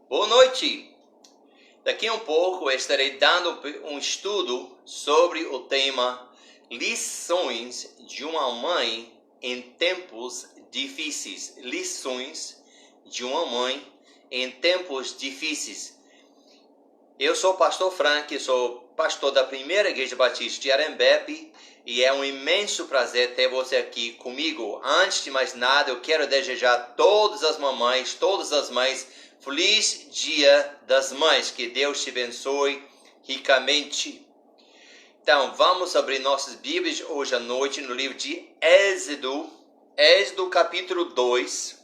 Boa noite! Daqui a um pouco eu estarei dando um estudo sobre o tema Lições de uma Mãe em Tempos Difíceis. Lições de uma Mãe em Tempos Difíceis. Eu sou o pastor Frank, sou pastor da Primeira Igreja Batista de Arembepe e é um imenso prazer ter você aqui comigo. Antes de mais nada, eu quero desejar a todas as mamães, todas as mães, feliz Dia das Mães. Que Deus te abençoe ricamente. Então, vamos abrir nossas Bíblias hoje à noite no livro de Êxodo. Êxodo capítulo 2.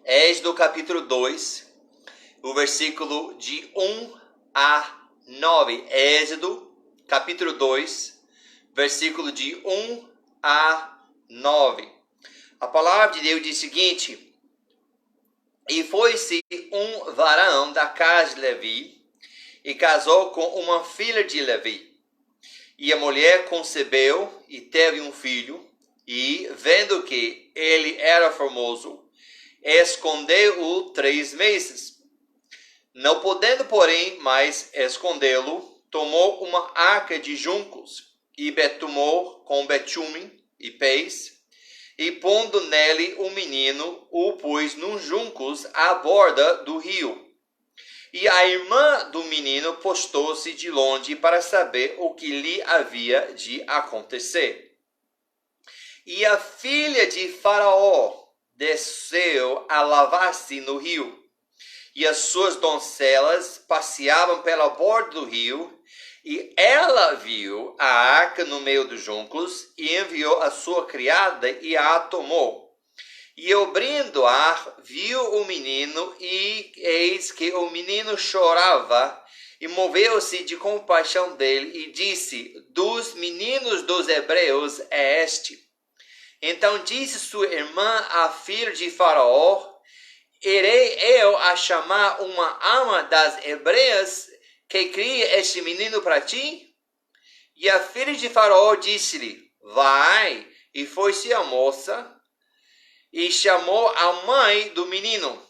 Êxodo capítulo 2. O versículo de 1 a 9. Êxodo, capítulo 2, versículo de 1 a 9. A palavra de Deus diz o seguinte: E foi-se um varão da casa de Levi, e casou com uma filha de Levi. E a mulher concebeu e teve um filho, e, vendo que ele era formoso, escondeu-o 3 meses. Não podendo, porém, mais escondê-lo, tomou uma arca de juncos e betumou com betume e pés, e pondo nele o menino, o pôs nos juncos à borda do rio. E a irmã do menino postou-se de longe para saber o que lhe havia de acontecer. E a filha de Faraó desceu a lavar-se no rio. E as suas donzelas passeavam pela borda do rio, e ela viu a arca no meio dos juncos, e enviou a sua criada, e a tomou. E abrindo-a, viu o menino, e eis que o menino chorava, e moveu-se de compaixão dele, e disse: Dos meninos dos hebreus é este. Então disse sua irmã, a filha de Faraó: Irei eu a chamar uma ama das hebreias que cria este menino para ti? E a filha de Faraó disse-lhe: Vai. E foi-se a moça e chamou a mãe do menino.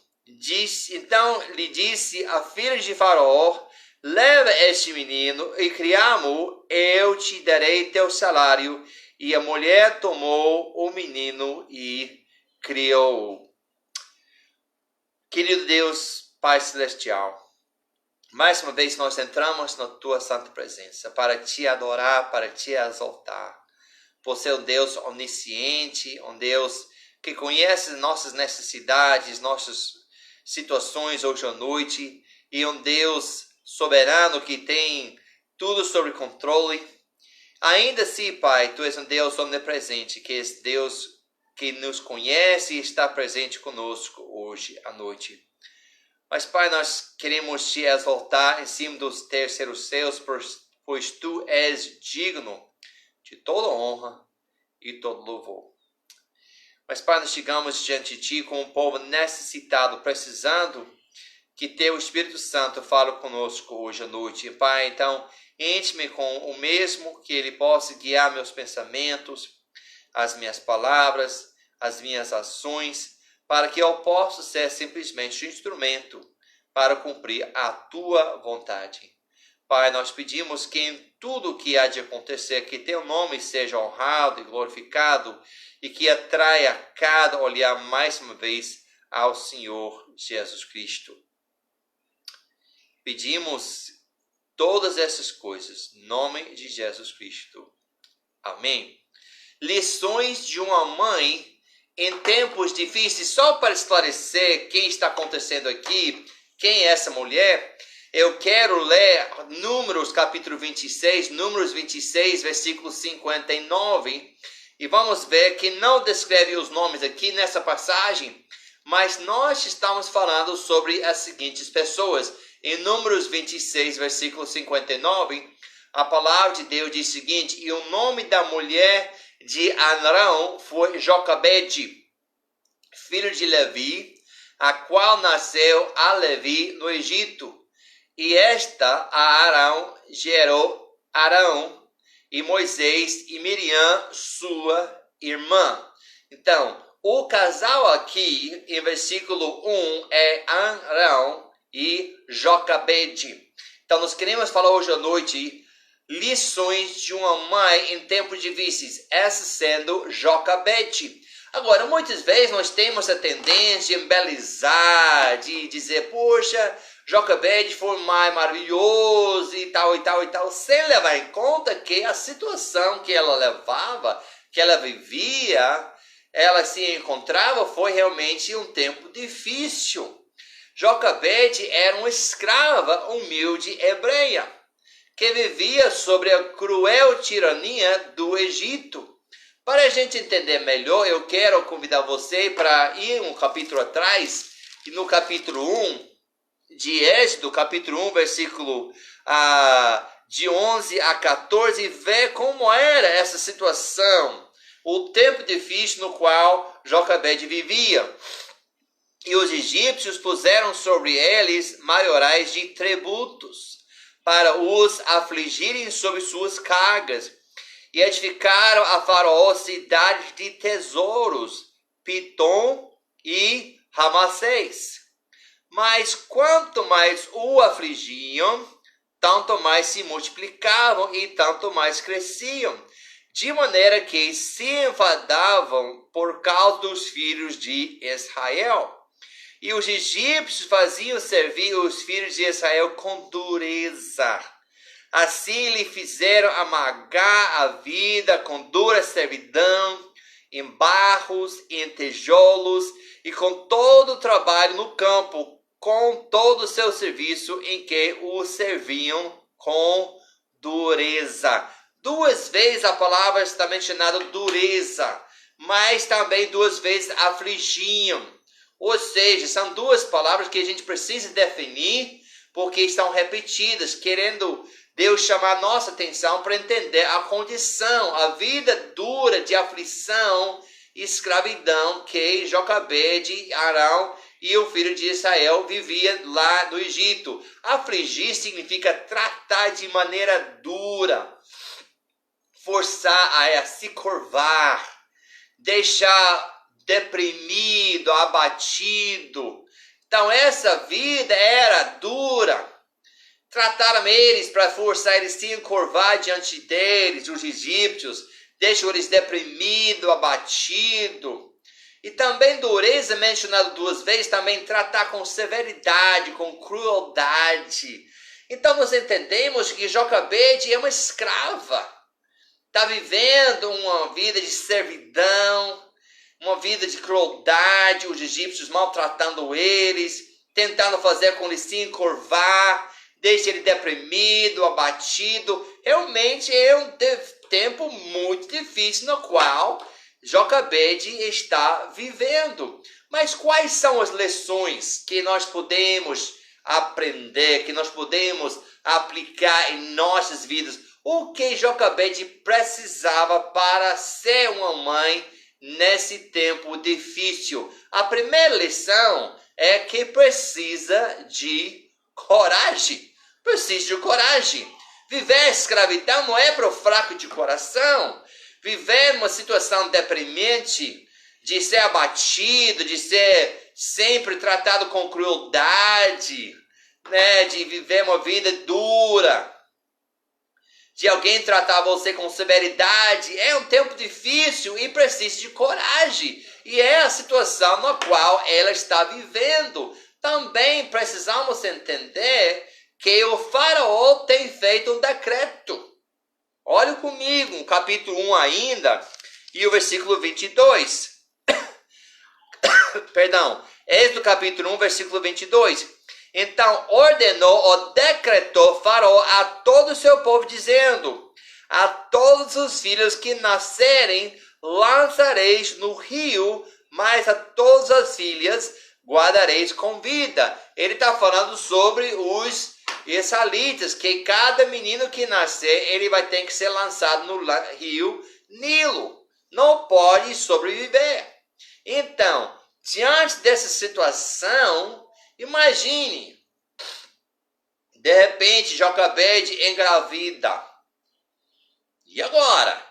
Então lhe disse a filha de Faraó: Leva este menino e criamo-o, eu te darei teu salário. E a mulher tomou o menino e criou-o. Querido Deus, Pai Celestial, mais uma vez nós entramos na Tua Santa Presença para Te adorar, para Te exaltar. Você é um Deus onisciente, um Deus que conhece nossas necessidades, nossas situações hoje à noite, e um Deus soberano que tem tudo sob controle. Ainda assim, Pai, Tu és um Deus omnipresente, que és Deus que nos conhece e está presente conosco hoje à noite. Mas, Pai, nós queremos Te exaltar em cima dos terceiros céus, pois Tu és digno de toda honra e todo louvor. Mas, Pai, nós chegamos diante de Ti como um povo necessitado, precisando que Teu Espírito Santo fale conosco hoje à noite. Pai, então, enche-me com o mesmo, que Ele possa guiar meus pensamentos, as minhas palavras, as minhas ações, para que eu possa ser simplesmente um instrumento para cumprir a Tua vontade. Pai, nós pedimos que em tudo que há de acontecer, que Teu nome seja honrado e glorificado, e que atraia cada olhar mais uma vez ao Senhor Jesus Cristo. Pedimos todas essas coisas em nome de Jesus Cristo. Amém. Lições de uma mãe em tempos difíceis. Só para esclarecer quem está acontecendo aqui, quem é essa mulher, eu quero ler Números capítulo 26, Números 26, versículo 59, e vamos ver que não descreve os nomes aqui nessa passagem, mas nós estamos falando sobre as seguintes pessoas. Em Números 26, versículo 59, a palavra de Deus diz o seguinte: E o nome da mulher de Arão foi Joquebede, filho de Levi, a qual nasceu a Levi no Egito. E esta a Arão gerou Arão e Moisés e Miriam, sua irmã. Então, O casal aqui, em versículo 1, é Arão e Joquebede. Então, nós queremos falar hoje à noite lições de uma mãe em tempos difíceis, essa sendo Joquebede. Agora, muitas vezes nós temos a tendência de embelezar, de dizer, poxa, Joquebede foi mãe maravilhosa e tal, sem levar em conta que a situação que ela levava, que ela vivia, ela se encontrava, foi realmente um tempo difícil. Joquebede era uma escrava humilde hebreia, que vivia sobre a cruel tirania do Egito. Para a gente entender melhor, eu quero convidar você para ir um capítulo atrás, e no capítulo 1 de Êxodo, capítulo 1, versículo de 11 a 14, ver como era essa situação, o tempo difícil no qual Joquebede vivia. E os egípcios puseram sobre eles maiorais de tributos, para os afligirem sobre suas cargas, e edificaram a Faraó cidades de tesouros, Pitom e Ramsés. Mas quanto mais o afligiam, tanto mais se multiplicavam e tanto mais cresciam, de maneira que se enfadavam por causa dos filhos de Israel. E os egípcios faziam servir os filhos de Israel com dureza. Assim lhe fizeram amargar a vida com dura servidão, em barros, em tijolos, e com todo o trabalho no campo, com todo o seu serviço em que o serviam com dureza. 2 vezes a palavra está mencionada dureza, mas também 2 vezes afligiam. Ou seja, são 2 palavras que a gente precisa definir, porque estão repetidas, querendo Deus chamar nossa atenção para entender a condição, a vida dura de aflição e escravidão que Joquebede, Arão e o filho de Israel viviam lá no Egito. Afligir significa tratar de maneira dura, forçar a se curvar, deixar deprimido, abatido. Então essa vida era dura. Trataram eles para forçar eles a se encurvar diante deles, os egípcios, deixam eles deprimidos, abatidos. E também dureza, mencionado 2 vezes, também tratar com severidade, com crueldade. Então nós entendemos que Joquebede é uma escrava. Está vivendo uma vida de servidão, uma vida de crueldade, os egípcios maltratando eles, tentando fazer com eles se encurvar, deixa ele deprimido, abatido. Realmente é um tempo muito difícil no qual Joquebede está vivendo. Mas quais são as lições que nós podemos aprender, que nós podemos aplicar em nossas vidas? O que Joquebede precisava para ser uma mãe nesse tempo difícil? A primeira lição é que precisa de coragem. Precisa de coragem. Viver a escravidão não é para o fraco de coração. Viver uma situação deprimente, de ser abatido, de ser sempre tratado com crueldade, de viver uma vida dura, de alguém tratar você com severidade, é um tempo difícil e precisa de coragem. E é a situação na qual ela está vivendo. Também precisamos entender que o Faraó tem feito um decreto. Olha comigo, no capítulo 1 ainda, e o versículo 22. Perdão, Êxodo capítulo 1, versículo 22. Então ordenou ou decretou Faraó a todo o seu povo, dizendo: a todos os filhos que nascerem lançareis no rio, mas a todas as filhas guardareis com vida. Ele está falando sobre os israelitas, que cada menino que nascer, ele vai ter que ser lançado no rio Nilo. Não pode sobreviver. Então, diante dessa situação, imagine, de repente, Joquebede engravida. E agora?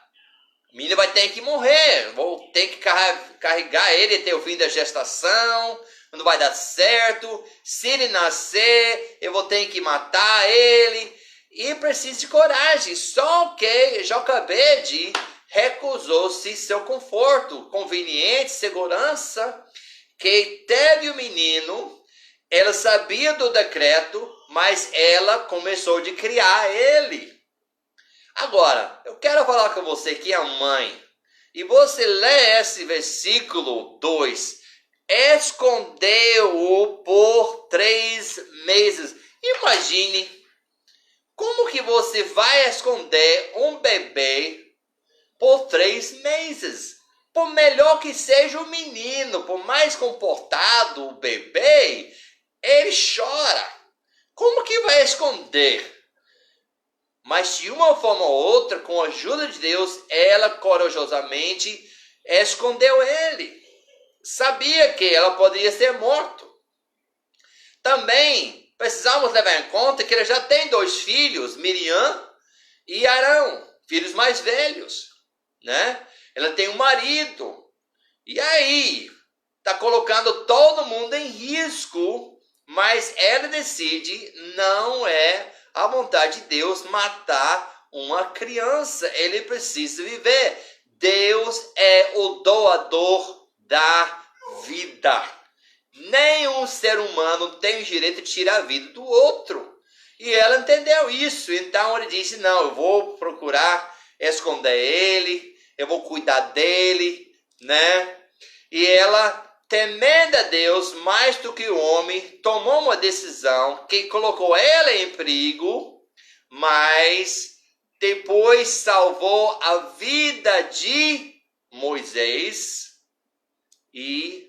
O menino vai ter que morrer. Vou ter que carregar ele até o fim da gestação. Não vai dar certo. Se ele nascer, eu vou ter que matar ele. E precisa de coragem. Só que Joquebede recusou-se seu conforto, conveniente, segurança. Que teve o menino. Ela sabia do decreto, mas ela começou a criar ele. Agora, eu quero falar com você que é mãe. E você lê esse versículo 2. Escondeu-o por 3 meses. Imagine, como que você vai esconder um bebê por 3 meses? Por melhor que seja o menino, por mais comportado o bebê, ele chora. Como que vai esconder? Mas de uma forma ou outra, com a ajuda de Deus, ela corajosamente escondeu ele. Sabia que ela poderia ser morto. Também precisamos levar em conta que ela já tem 2 filhos, Miriam e Arão, filhos mais velhos, né? Ela tem um marido. E aí, está colocando todo mundo em risco, mas ela decide, não é a vontade de Deus matar uma criança. Ele precisa viver. Deus é o doador da vida. Nenhum ser humano tem o direito de tirar a vida do outro. E ela entendeu isso. Então ele disse, não, eu vou procurar esconder ele, eu vou cuidar dele, né? E ela, temendo a Deus mais do que o homem, tomou uma decisão que colocou ela em perigo, mas depois salvou a vida de Moisés e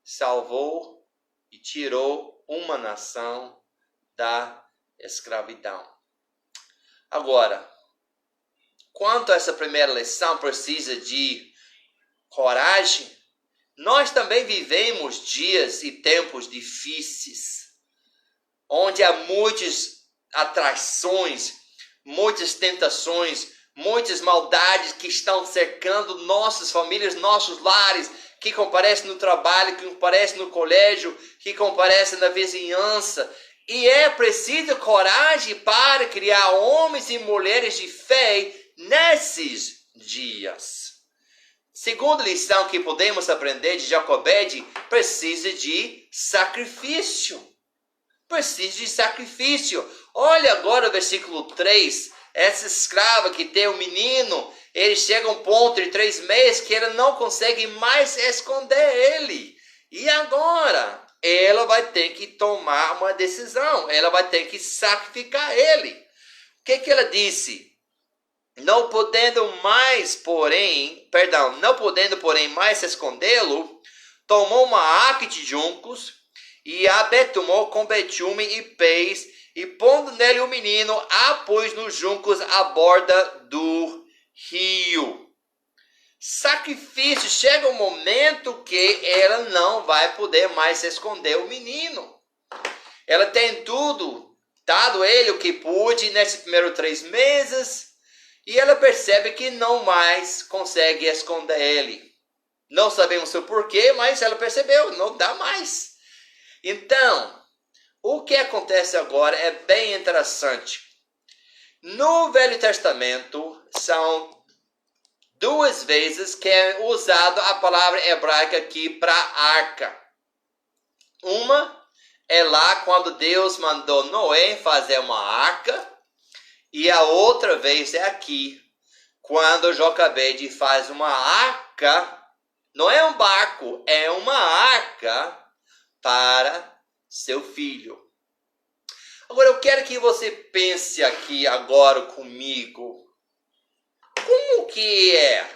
salvou e tirou uma nação da escravidão. Agora, quanto a essa primeira lição precisa de coragem, nós também vivemos dias e tempos difíceis, onde há muitas atrações, muitas tentações, muitas maldades que estão cercando nossas famílias, nossos lares, que comparecem no trabalho, que comparecem no colégio, que comparecem na vizinhança. E é preciso coragem para criar homens e mulheres de fé nesses dias. Segunda lição que podemos aprender de Joquebede, precisa de sacrifício. Precisa de sacrifício. Olha agora o versículo 3. Essa escrava que tem um menino, ele chega a um ponto de 3 meses que ela não consegue mais esconder ele. E agora, ela vai ter que tomar uma decisão. Ela vai ter que sacrificar ele. O que ela disse? Não podendo, porém, mais escondê-lo, tomou uma arca de juncos e a betumou com betume e pés, e pondo nele o menino, a pôs nos juncos à borda do rio. Sacrifício. Chega um momento que ela não vai poder mais esconder o menino. Ela tem tudo, dado ele o que pôde nesses primeiros 3 meses, e ela percebe que não mais consegue esconder ele. Não sabemos o porquê, mas ela percebeu, não dá mais. Então, o que acontece agora é bem interessante. No Velho Testamento, são 2 vezes que é usada a palavra hebraica aqui para arca. Uma é lá quando Deus mandou Noé fazer uma arca. E a outra vez é aqui, quando Joquebede faz uma arca, não é um barco, é uma arca para seu filho. Agora eu quero que você pense aqui agora comigo, como que é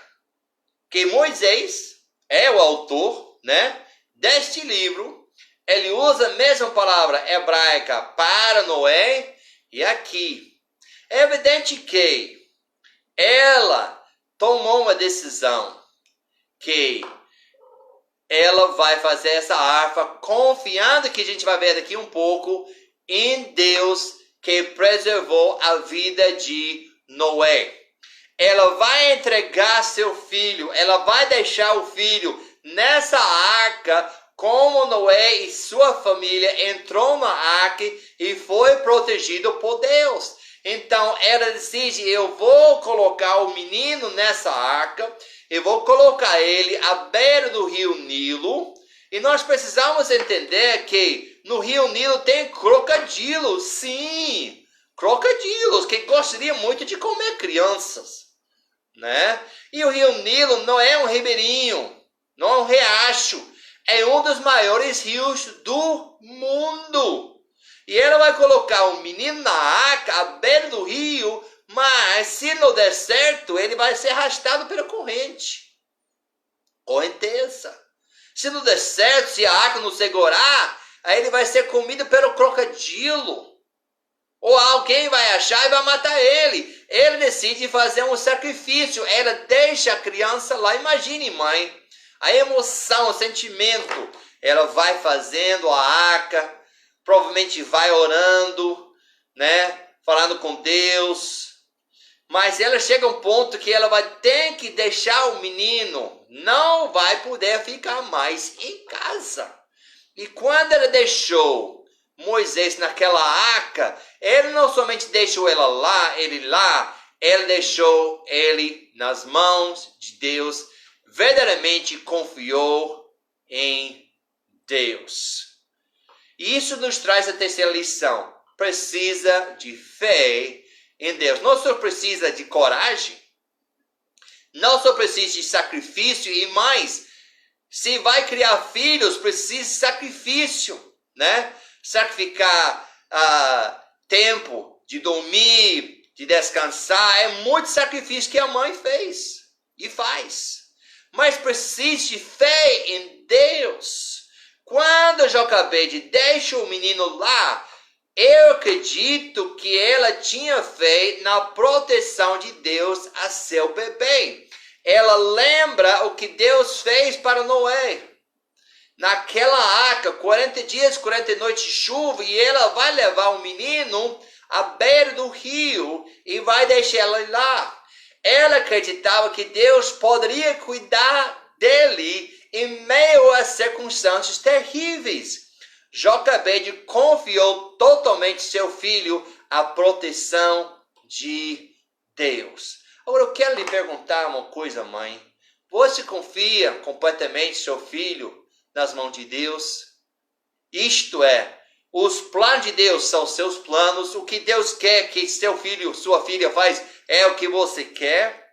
que Moisés é o autor, né, deste livro, ele usa a mesma palavra hebraica para Noé e aqui. É evidente que ela tomou uma decisão que ela vai fazer essa harpa confiando, que a gente vai ver daqui um pouco, em Deus que preservou a vida de Noé. ela vai entregar seu filho, ela vai deixar o filho nessa arca, como Noé e sua família entrou na arca e foi protegido por Deus. Então ela decide, eu vou colocar o menino nessa arca, eu vou colocar ele à beira do rio Nilo, e nós precisamos entender que no rio Nilo tem crocodilos, sim, crocodilos que gostariam muito de comer crianças, né? E o rio Nilo não é um ribeirinho, não é um riacho, é um dos maiores rios do mundo. E ela vai colocar o menino na arca, à beira do rio, mas se não der certo, ele vai ser arrastado pela correnteza. Se não der certo, se a arca não segurar, aí ele vai ser comido pelo crocodilo. Ou alguém vai achar e vai matar ele. Ele decide fazer um sacrifício. Ela deixa a criança lá. Imagine, mãe, a emoção, o sentimento. Ela vai fazendo a arca, provavelmente vai orando, né? Falando com Deus. Mas ela chega a um ponto que ela vai ter que deixar o menino. Não vai poder ficar mais em casa. E quando ela deixou Moisés naquela arca, ele não somente deixou ele lá, ele deixou ele nas mãos de Deus, verdadeiramente confiou em Deus. E isso nos traz a terceira lição. Precisa de fé em Deus. Não só precisa de coragem, não só precisa de sacrifício, e mais, se vai criar filhos, precisa de sacrifício, né? Sacrificar tempo de dormir, de descansar, é muito sacrifício que a mãe fez e faz. Mas precisa de fé em Deus. Quando Joquebede deixa o menino lá, eu acredito que ela tinha fé na proteção de Deus a seu bebê. Ela lembra o que Deus fez para Noé. Naquela arca, 40 dias, 40 noites de chuva, e ela vai levar o menino à beira do rio e vai deixar ele lá. Ela acreditava que Deus poderia cuidar dele em meio a circunstâncias terríveis. Joquebede confiou totalmente seu filho à proteção de Deus. Agora eu quero lhe perguntar uma coisa, mãe. Você confia completamente seu filho nas mãos de Deus? Isto é, os planos de Deus são seus planos. O que Deus quer que seu filho, sua filha faz é o que você quer?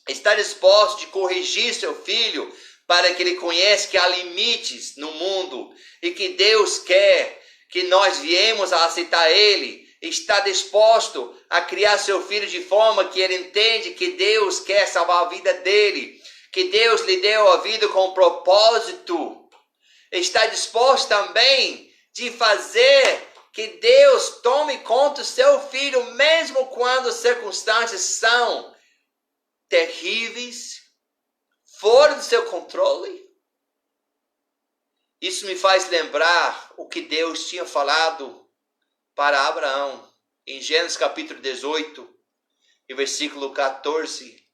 Está disposto de corrigir seu filho para que ele conheça que há limites no mundo e que Deus quer que nós viemos a aceitar ele? Está disposto a criar seu filho de forma que ele entende que Deus quer salvar a vida dele, que Deus lhe deu a vida com um propósito? Está disposto também de fazer que Deus tome conta do seu filho, mesmo quando as circunstâncias são terríveis, fora do seu controle? Isso me faz lembrar o que Deus tinha falado para Abraão em Gênesis capítulo 18, e versículo 14.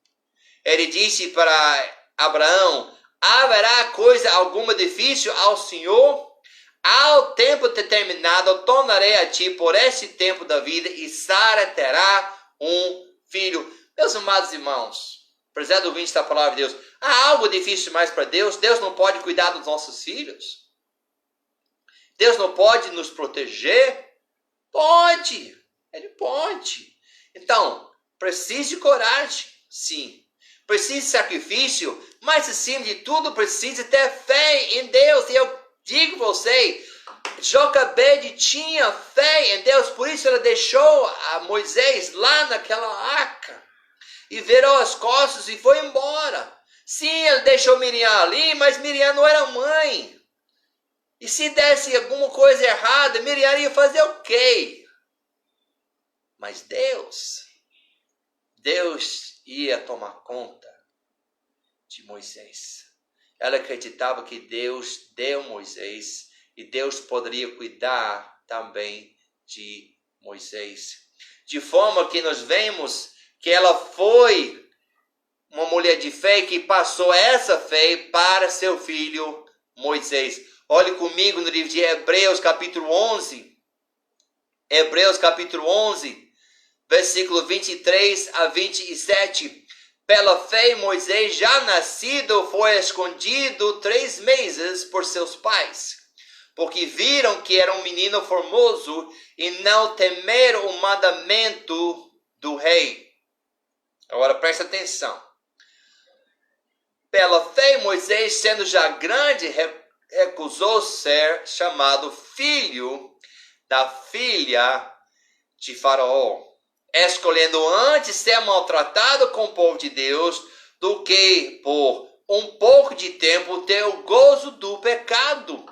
Ele disse para Abraão: haverá coisa alguma difícil ao Senhor? Ao tempo determinado eu tornarei a ti por esse tempo da vida, e Sara terá um filho. Meus amados irmãos, prezado ouvinte da palavra de Deus, há algo difícil mais para Deus? Deus não pode cuidar dos nossos filhos? Deus não pode nos proteger? Pode, Ele pode. Então, precisa de coragem, sim. Precisa de sacrifício, mas acima de tudo precisa ter fé em Deus. E eu digo a você, Joquebede tinha fé em Deus, por isso ela deixou a Moisés lá naquela arca e virou as costas e foi embora. Sim, ele deixou Miriam ali, mas Miriam não era mãe. E se desse alguma coisa errada, Miriam ia fazer o quê? Mas Deus ia tomar conta de Moisés. Ela acreditava que Deus deu Moisés e Deus poderia cuidar também de Moisés. De forma que nós vemos que ela foi uma mulher de fé que passou essa fé para seu filho Moisés. Olhe comigo no livro de Hebreus capítulo 11. Hebreus capítulo 11, versículo 23 a 27. Pela fé, Moisés, já nascido, foi escondido 3 meses por seus pais, porque viram que era um menino formoso e não temeram o mandamento do rei. Agora presta atenção. Pela fé, Moisés, sendo já grande, recusou ser chamado filho da filha de Faraó, escolhendo antes ser maltratado com o povo de Deus do que por um pouco de tempo ter o gozo do pecado,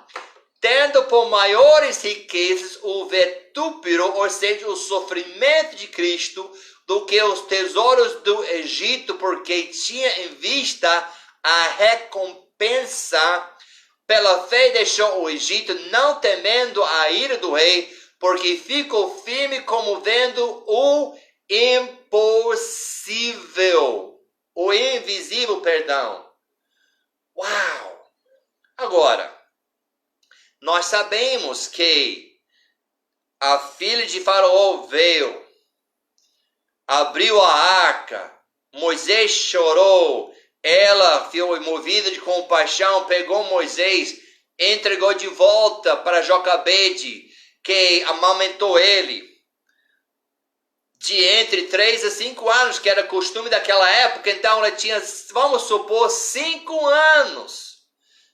tendo por maiores riquezas o vitupério, ou seja, o sofrimento de Cristo, do que os tesouros do Egito, porque tinha em vista a recompensa. Pela fé deixou o Egito, não temendo a ira do rei, porque ficou firme como vendo o impossível, o invisível, perdão. Uau! Agora, nós sabemos que a filha de Faraó veio, abriu a arca, Moisés chorou, ela foi movida de compaixão, pegou Moisés, entregou de volta para Joquebede, que amamentou ele de entre 3 a 5 anos, que era costume daquela época. Então ela tinha, vamos supor, 5 anos.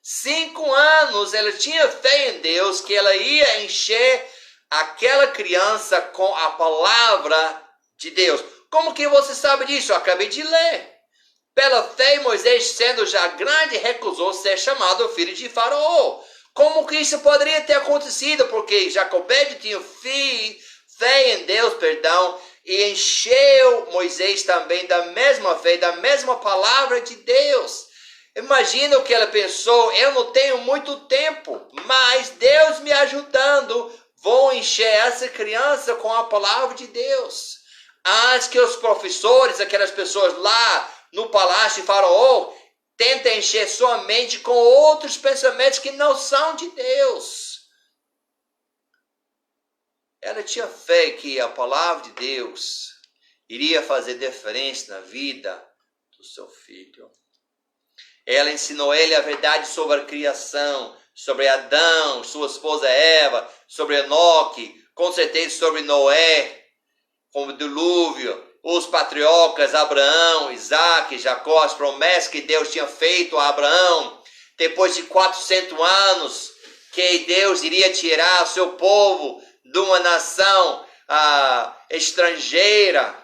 5 anos ela tinha fé em Deus que ela ia encher aquela criança com a palavra de Deus. Como que você sabe disso? Eu acabei de ler. Pela fé, Moisés, sendo já grande, recusou ser chamado filho de Faraó. Como que isso poderia ter acontecido? Porque Joquebede tinha fé em Deus, e encheu Moisés também da mesma fé, da mesma palavra de Deus. Imagina o que ela pensou: eu não tenho muito tempo, mas Deus me ajudando, vou encher essa criança com a palavra de Deus. Antes que os professores, aquelas pessoas lá no palácio de Faraó, tentem encher sua mente com outros pensamentos que não são de Deus. Ela tinha fé que a palavra de Deus iria fazer diferença na vida do seu filho. Ela ensinou ele a verdade sobre a criação, sobre Adão, sua esposa Eva, sobre Enoque, com certeza sobre Noé, como o dilúvio, os patriarcas Abraão, Isaac, Jacó, as promessas que Deus tinha feito a Abraão, depois de 400 anos, que Deus iria tirar o seu povo de uma nação estrangeira.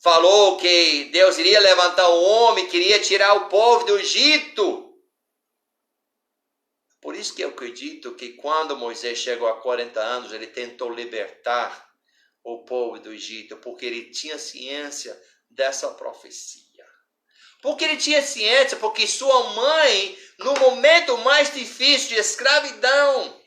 Falou que Deus iria levantar um homem que iria tirar o povo do Egito. Por isso que eu acredito que quando Moisés chegou a 40 anos, ele tentou libertar o povo do Egito, porque ele tinha ciência dessa profecia. Porque ele tinha ciência, porque sua mãe, no momento mais difícil de escravidão,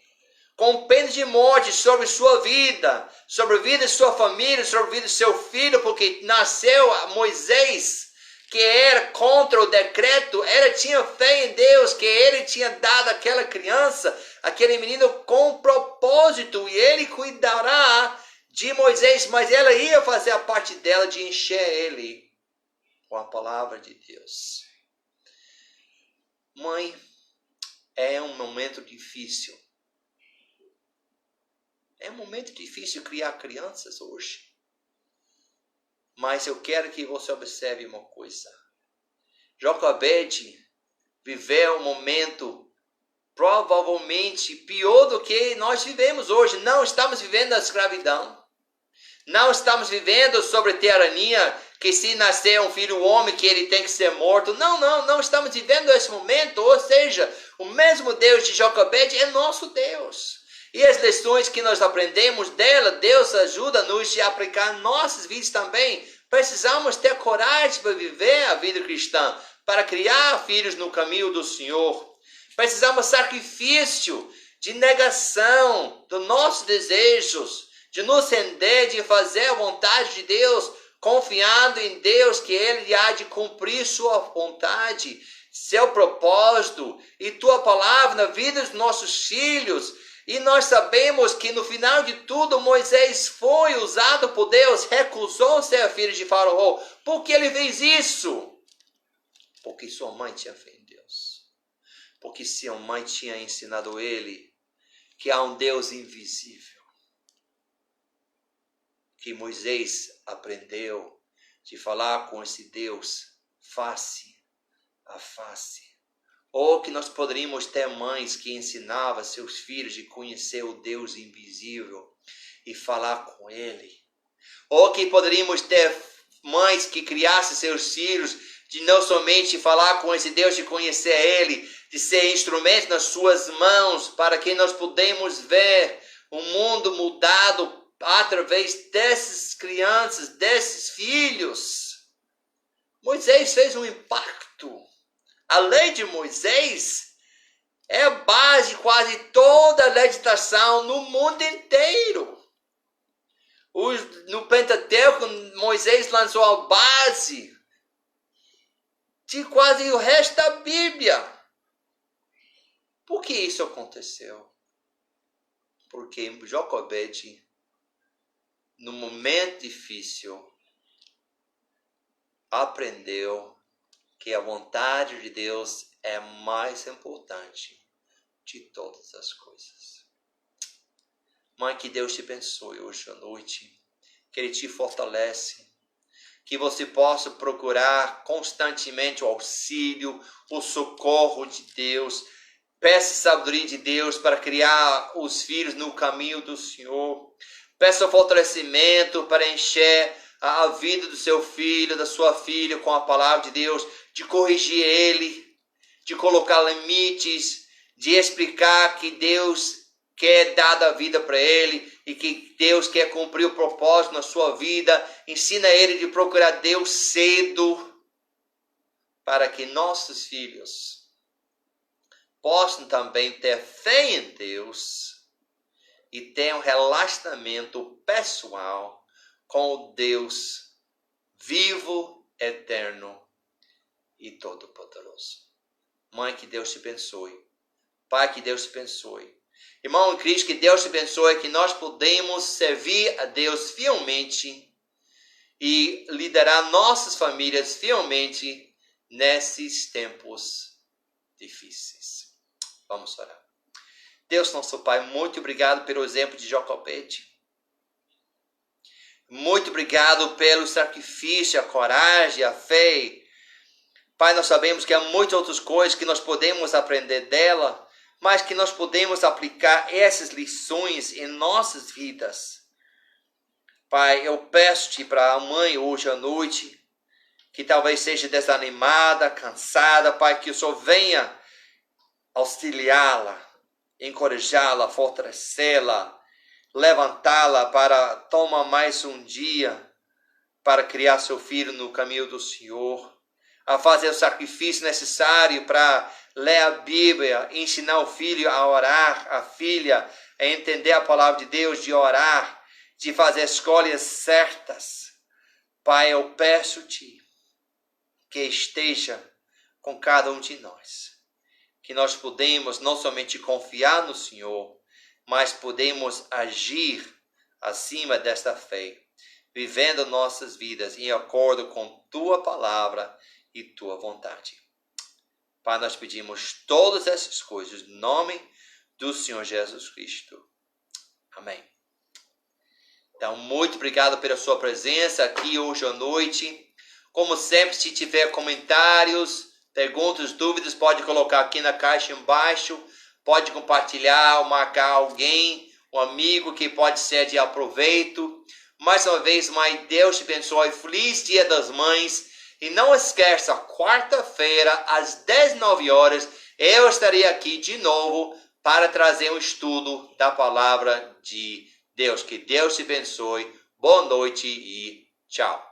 com pena de morte sobre sua vida, sobre a vida de sua família, sobre a vida de seu filho, porque nasceu Moisés, que era contra o decreto, ela tinha fé em Deus, que ele tinha dado aquela criança, aquele menino com propósito, e ele cuidará de Moisés, mas ela ia fazer a parte dela de encher ele com a palavra de Deus. Mãe, é um momento difícil. É um momento difícil criar crianças hoje. Mas eu quero que você observe uma coisa. Joquebede viveu um momento provavelmente pior do que nós vivemos hoje. Não estamos vivendo a escravidão. Não estamos vivendo sobre tirania, que se nascer um filho homem, que ele tem que ser morto. Não estamos vivendo esse momento. Ou seja, o mesmo Deus de Joquebede é nosso Deus. E as lições que nós aprendemos dela, Deus ajuda-nos a aplicar em nossas vidas também. Precisamos ter coragem para viver a vida cristã, para criar filhos no caminho do Senhor. Precisamos de sacrifício, de negação dos nossos desejos, de nos render, de fazer a vontade de Deus, confiando em Deus que Ele há de cumprir sua vontade, seu propósito e tua palavra na vida dos nossos filhos. E nós sabemos que no final de tudo, Moisés foi usado por Deus, recusou ser filho de Faraó. Por que ele fez isso? Porque sua mãe tinha fé em Deus. Porque sua mãe tinha ensinado ele que há um Deus invisível. Que Moisés aprendeu de falar com esse Deus face a face. Ou que nós poderíamos ter mães que ensinavam seus filhos de conhecer o Deus invisível e falar com Ele. Ou que poderíamos ter mães que criassem seus filhos de não somente falar com esse Deus, de conhecer Ele, de ser instrumento nas suas mãos, para que nós podemos ver o mundo mudado através dessas crianças, desses filhos. Moisés fez um impacto. A lei de Moisés é a base de quase toda a legislação no mundo inteiro. No Pentateuco, Moisés lançou a base de quase o resto da Bíblia. Por que isso aconteceu? Porque Joquebede, no momento difícil, aprendeu que a vontade de Deus é mais importante de todas as coisas. Mãe, que Deus te abençoe hoje à noite, que Ele te fortalece, que você possa procurar constantemente o auxílio, o socorro de Deus. Peça sabedoria de Deus para criar os filhos no caminho do Senhor. Peça fortalecimento para encher a vida do seu filho, da sua filha com a palavra de Deus, de corrigir ele, de colocar limites, de explicar que Deus quer dar a vida para ele e que Deus quer cumprir o propósito na sua vida. Ensina ele de procurar Deus cedo, para que nossos filhos possam também ter fé em Deus e ter um relacionamento pessoal com o Deus vivo, eterno e todo-poderoso. Mãe, que Deus te abençoe. Pai, que Deus te abençoe. Irmão em Cristo, que Deus te abençoe, que nós podemos servir a Deus fielmente e liderar nossas famílias fielmente nesses tempos difíceis. Vamos orar. Deus, nosso Pai, muito obrigado pelo exemplo de Joquebede. Muito obrigado pelo sacrifício, a coragem, a fé. Pai, nós sabemos que há muitas outras coisas que nós podemos aprender dela, mas que nós podemos aplicar essas lições em nossas vidas. Pai, eu peço-te para a mãe hoje à noite, que talvez seja desanimada, cansada, Pai, que o Senhor venha auxiliá-la, encorajá-la, fortalecê-la, levantá-la para tomar mais um dia para criar seu filho no caminho do Senhor, a fazer o sacrifício necessário para ler a Bíblia, ensinar o filho a orar, a filha a entender a palavra de Deus, de orar, de fazer escolhas certas. Pai, eu peço-te que esteja com cada um de nós, que nós podemos não somente confiar no Senhor, mas podemos agir acima desta fé, vivendo nossas vidas em acordo com tua palavra e tua vontade. Pai, nós pedimos todas essas coisas no nome do Senhor Jesus Cristo. Amém. Então, muito obrigado pela sua presença aqui hoje à noite. Como sempre, se tiver comentários, perguntas, dúvidas, pode colocar aqui na caixa embaixo. Pode compartilhar ou marcar alguém, um amigo que pode ser de aproveito. Mais uma vez, Mãe, Deus te abençoe. Feliz Dia das Mães. E não esqueça, quarta-feira, às 19 horas, eu estarei aqui de novo para trazer um estudo da palavra de Deus. Que Deus te abençoe. Boa noite e tchau.